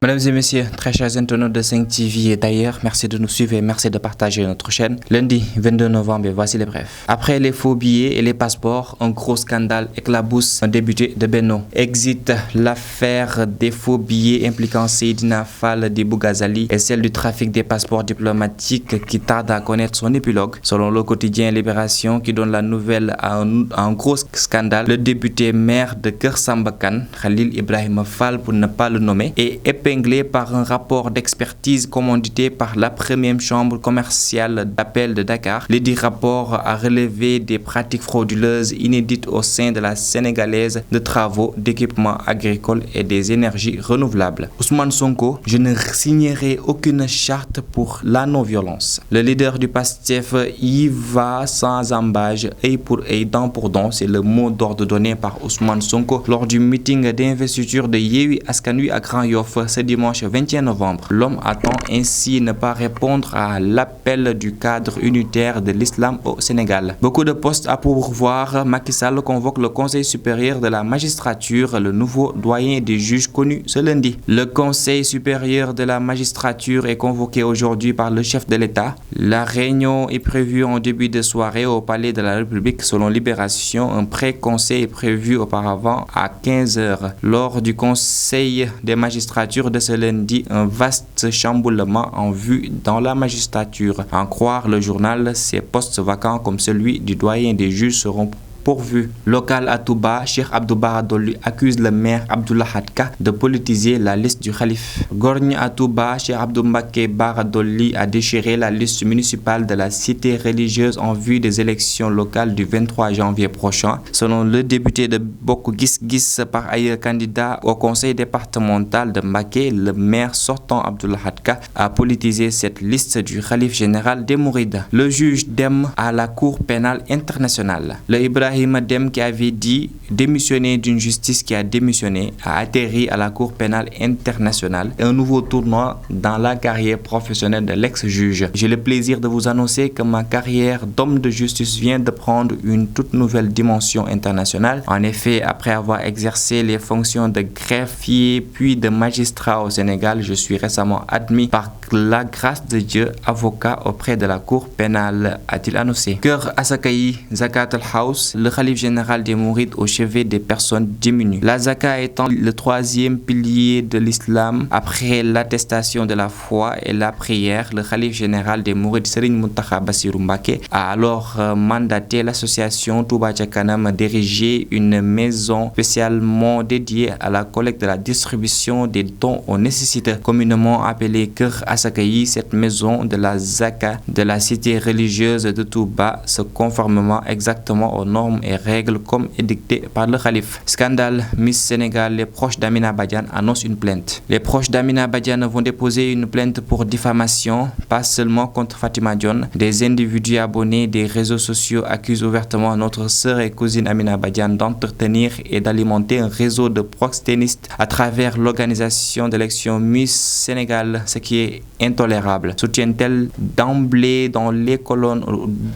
Mesdames et messieurs, très chers internautes de 5 TV et d'ailleurs, merci de nous suivre et merci de partager notre chaîne. Lundi 22 novembre, et voici les brefs. Après les faux billets et les passeports, un gros scandale éclabousse un député de Benno. Exit l'affaire des faux billets impliquant Seydina Fall de Bougazali et celle du trafic des passeports diplomatiques qui tarde à connaître son épilogue. Selon le quotidien Libération qui donne la nouvelle à un gros scandale, le député maire de Keur Samba Kane, Khalil Ibrahima Fall pour ne pas le nommer, est épinglé par un rapport d'expertise commandité par la première chambre commerciale d'appel de Dakar. Le dit rapport a relevé des pratiques frauduleuses inédites au sein de la sénégalaise de travaux, d'équipements agricoles et des énergies renouvelables. Ousmane Sonko, je ne signerai aucune charte pour la non-violence. Le leader du PASTEF y va sans embâche, œil pour œil, dent pour dent, c'est le mot d'ordre donné par Ousmane Sonko lors du meeting d'investiture de Yewwi Askan Wi à Grand Yoff ce dimanche 21 novembre. L'homme attend ainsi ne pas répondre à l'appel du cadre unitaire de l'islam au Sénégal. Beaucoup de postes à pourvoir. Macky Sall convoque le Conseil supérieur de la magistrature, le nouveau doyen des juges connu ce lundi. Le Conseil supérieur de la magistrature est convoqué aujourd'hui par le chef de l'État. La réunion est prévue en début de soirée au Palais de la République. Selon Libération, un pré-conseil est prévu auparavant à 15h. Lors du Conseil des magistratures de ce lundi, un vaste chamboulement en vue dans la magistrature. En croire le journal, ces postes vacants comme celui du doyen des juges seront pourvu. Local à Touba, Cheikh Abdou Bara Dolly accuse le maire Abdoulaye Ka de politiser la liste du Khalif. Gorgne à Touba, Cheikh Abdou Mbacké Bara Dolly a déchiré la liste municipale de la cité religieuse en vue des élections locales du 23 janvier prochain. Selon le député de Bokk Gis Gis, par ailleurs candidat au conseil départemental de Mbacké, le maire sortant Abdoulaye Ka a politisé cette liste du Khalif général des Mourides. Le juge Dème à la Cour pénale internationale. Le Ibrahima Dème, qui avait dit démissionner d'une justice qui a démissionné, a atterri à la Cour pénale internationale. Un nouveau tournant dans la carrière professionnelle de l'ex-juge. J'ai le plaisir de vous annoncer que ma carrière d'homme de justice vient de prendre une toute nouvelle dimension internationale. En effet, après avoir exercé les fonctions de greffier puis de magistrat au Sénégal, je suis récemment admis par la grâce de Dieu avocat auprès de la Cour pénale, a-t-il annoncé. Keur Asakayi Zakat al-House, le Khalif général des Mourides au chevet des personnes diminuées. La Zaka étant le troisième pilier de l'islam après l'attestation de la foi et la prière, le Khalif général des Mourides Serigne Mountakha Bassirou Mbacké a alors mandaté l'association Touba Ca Kanam d'ériger une maison spécialement dédiée à la collecte de la distribution des dons aux nécessiteux. Communément appelée Keur Asakayi, cette maison de la Zaka de la cité religieuse de Touba se conformément exactement aux normes et règles comme édictées par le Khalif. Scandale, Miss Sénégal, les proches d'Amina Badiane annoncent une plainte. Les proches d'Amina Badiane vont déposer une plainte pour diffamation, pas seulement contre Fatima Dione. Des individus abonnés des réseaux sociaux accusent ouvertement notre sœur et cousine Amina Badiane d'entretenir et d'alimenter un réseau de proxénétistes à travers l'organisation d'élections Miss Sénégal, ce qui est intolérable. Soutiennent-elles d'emblée dans les colonnes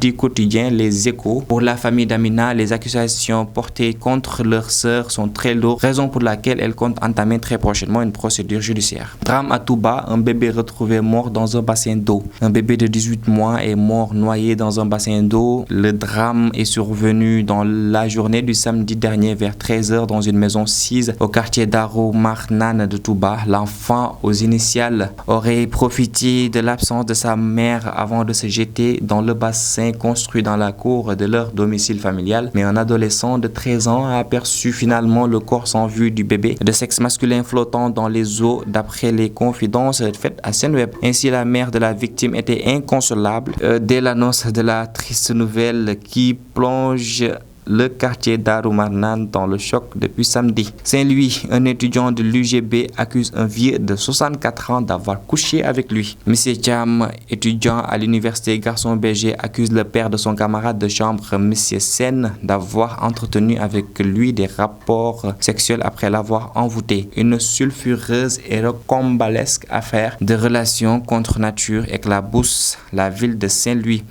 du quotidien Les Échos. Pour la famille d'Amina, les accusations portées contre leur sœur sont très lourdes, raison pour laquelle elle compte entamer très prochainement une procédure judiciaire. Drame à Touba, un bébé retrouvé mort dans un bassin d'eau. Un bébé de 18 mois est mort noyé dans un bassin d'eau. Le drame est survenu dans la journée du samedi dernier vers 13h dans une maison sise au quartier Darou Marnane de Touba. L'enfant, aux initiales, aurait profité de l'absence de sa mère avant de se jeter dans le bassin construit dans la cour de leur domicile familial, mais un adolescent de 13 ans a aperçu finalement le corps sans vue du bébé de sexe masculin flottant dans les eaux d'après les confidences faites à Senweb. Ainsi, la mère de la victime était inconsolable dès l'annonce de la triste nouvelle qui plonge le quartier Darou Marnane dans le choc depuis samedi. Saint-Louis, un étudiant de l'UGB accuse un vieux de 64 ans d'avoir couché avec lui. Monsieur Thiam, étudiant à l'université Gaston Berger, accuse le père de son camarade de chambre, Monsieur Sen, d'avoir entretenu avec lui des rapports sexuels après l'avoir envoûté. Une sulfureuse et rocambolesque affaire de relations contre nature éclabousse la ville de Saint-Louis.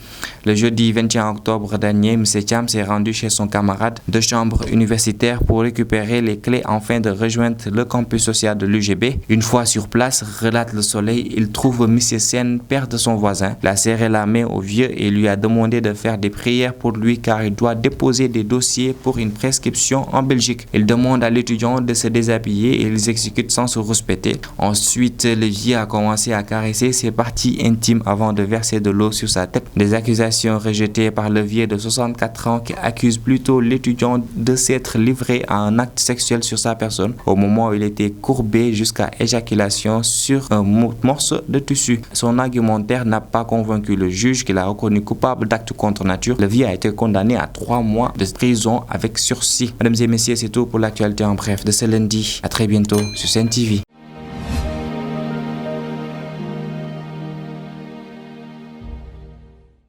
Le jeudi 21 octobre dernier, Monsieur Thiam s'est rendu chez son son camarade de chambre universitaire pour récupérer les clés afin de rejoindre le campus social de l'UGB. Une fois sur place, relate Le Soleil, il trouve M. Sen, père de son voisin, l'a serré la main au vieux et lui a demandé de faire des prières pour lui car il doit déposer des dossiers pour une prescription en Belgique. Il demande à l'étudiant de se déshabiller et ils exécutent sans se respecter. Ensuite, le vieux a commencé à caresser ses parties intimes avant de verser de l'eau sur sa tête. Des accusations rejetées par le vieux de 64 ans qui accuse plutôt l'étudiant de s'être livré à un acte sexuel sur sa personne au moment où il était courbé jusqu'à éjaculation sur un morceau de tissu. Son argumentaire n'a pas convaincu le juge qui l'a reconnu coupable d'acte contre nature. Le vieux a été condamné à 3 mois de prison avec sursis. Mesdames et messieurs, c'est tout pour l'actualité en bref de ce lundi. À très bientôt sur Sen TV.